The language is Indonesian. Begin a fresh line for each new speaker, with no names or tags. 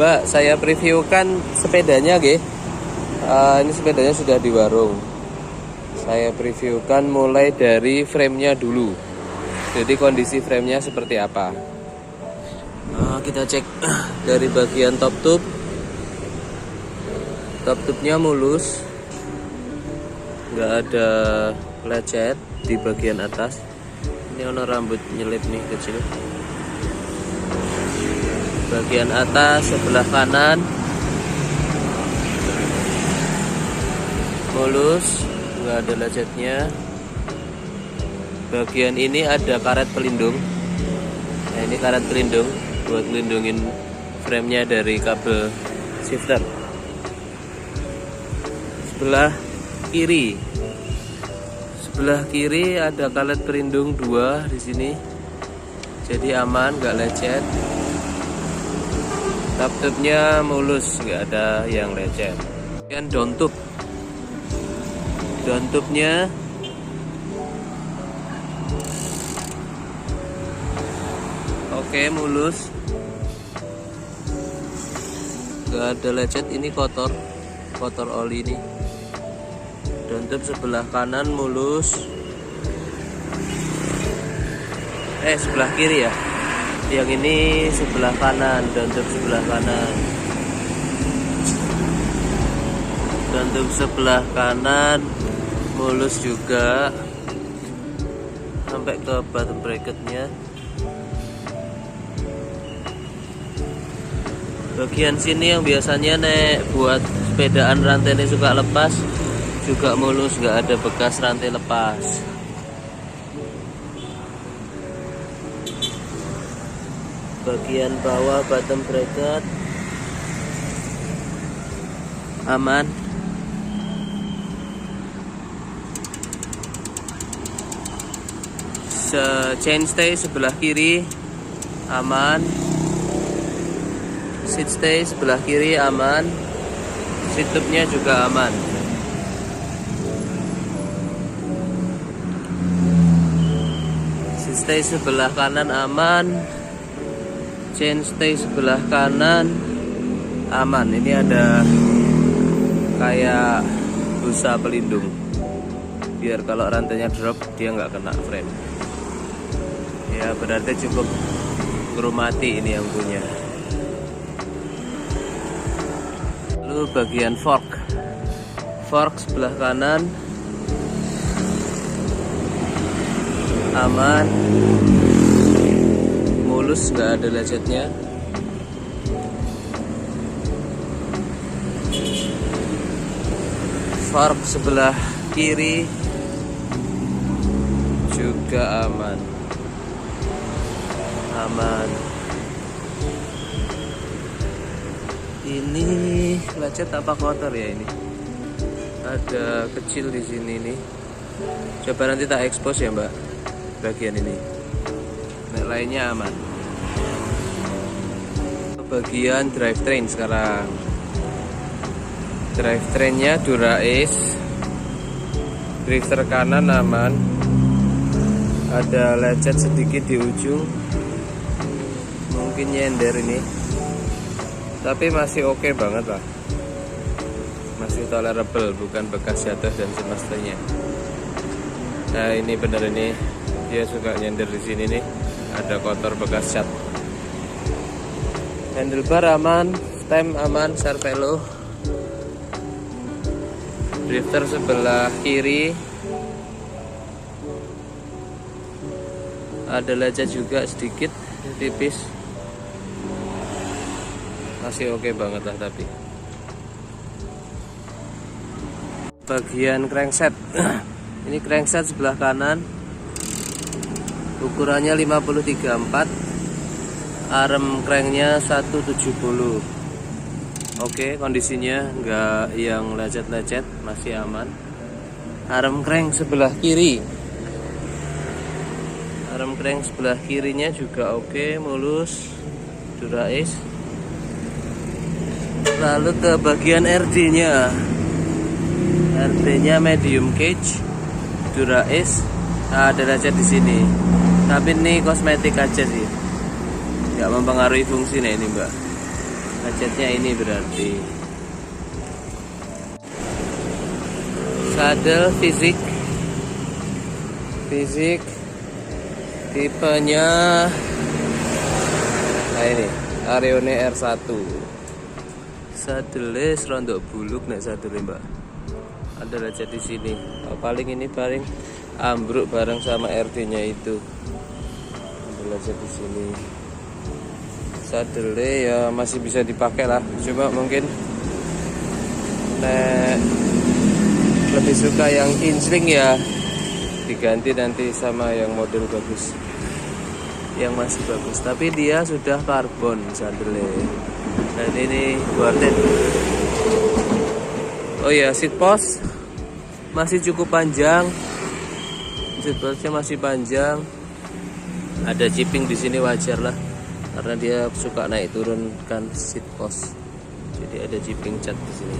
Mbak, saya previewkan sepedanya, nggih. Ini sepedanya sudah di warung. Saya previewkan mulai dari frame-nya dulu. Jadi kondisi frame-nya seperti apa. Kita cek dari bagian top tube. Top tube-nya mulus, nggak ada lecet di bagian atas. Ini ono rambut nyelip nih kecil. Bagian atas sebelah kanan mulus, nggak ada lecetnya. Bagian ini ada karet pelindung. Nah, ini karet pelindung buat melindungin frame-nya dari kabel shifter. Sebelah kiri ada karet pelindung 2 di sini, jadi aman, nggak lecet. Top tube-nya mulus, nggak ada yang lecet. Kemudian down tube-nya oke, mulus, nggak ada lecet. Ini kotor oli ini. Down tube sebelah kanan mulus. Sebelah kiri ya. Yang ini sebelah kanan, down tube sebelah kanan. Down tube sebelah kanan mulus juga sampai ke bottom bracketnya. Bagian sini yang biasanya buat sepedaan rantainya suka lepas juga mulus, nggak ada bekas rantai lepas. Bagian bawah bottom bracket aman. Chainstay sebelah kiri aman. Seat stay sebelah kiri aman. Seat tube-nya juga aman. Seat stay sebelah kanan aman. Chain stay sebelah kanan aman. Ini ada kayak busa pelindung biar kalau rantainya drop dia nggak kena frame. Ya berarti cukup grumati ini yang punya. Lalu bagian fork sebelah kanan aman, mulus, nggak ada lecetnya. Fork sebelah kiri juga aman. Ini lecet apa kotor ya ini? Ada kecil di sini nih. Coba nanti tak expose ya, Mbak. Bagian ini. Nah, lainnya aman. Bagian drivetrain sekarang. Drivetrainnya Dura-Ace. Drifter kanan aman. Ada lecet sedikit di ujung. Mungkin nyender ini. Tapi masih oke banget lah. Masih tolerable, bukan bekas jatuh dan semestinya. Nah, ini bener ini. Dia suka nyender di sini nih. Ada kotor bekas cat. Handlebar aman, stem aman, serpelo. Drifter sebelah kiri. Ada lecet juga sedikit, tipis. Masih oke banget lah tapi. Bagian crankset. Ini crankset sebelah kanan. Ukurannya 53/4. Arm cranknya 170. Oke, kondisinya nggak yang lecet-lecet, masih aman. Arm crank sebelah kiri. Arm crank sebelah kirinya juga oke, mulus, Dura-Ace. Lalu ke bagian RD-nya. RD-nya medium cage, Dura-Ace. Nah, ada lecet di sini. Tapi ini kosmetik aja sih. Nggak mempengaruhi fungsinya ini, Mbak. Lecetnya ini berarti sadel fisik tipenya. Nah ini Arione R1. Sadele serondok buluk nek sadele mbak. Ada lecet di sini. Oh, paling ambruk bareng sama RD-nya itu. Ada lecet di sini. Sadele ya masih bisa dipakai lah. Cuma mungkin nek lebih suka yang kincling ya diganti nanti sama yang model bagus, yang masih bagus. Tapi dia sudah karbon sadele. Dan ini gorden. Oh ya, seat post masih cukup panjang. Seat postnya masih panjang. Ada chipping di sini wajar lah, karena dia suka naik turunkan seat post. Jadi ada chipping cat di sini.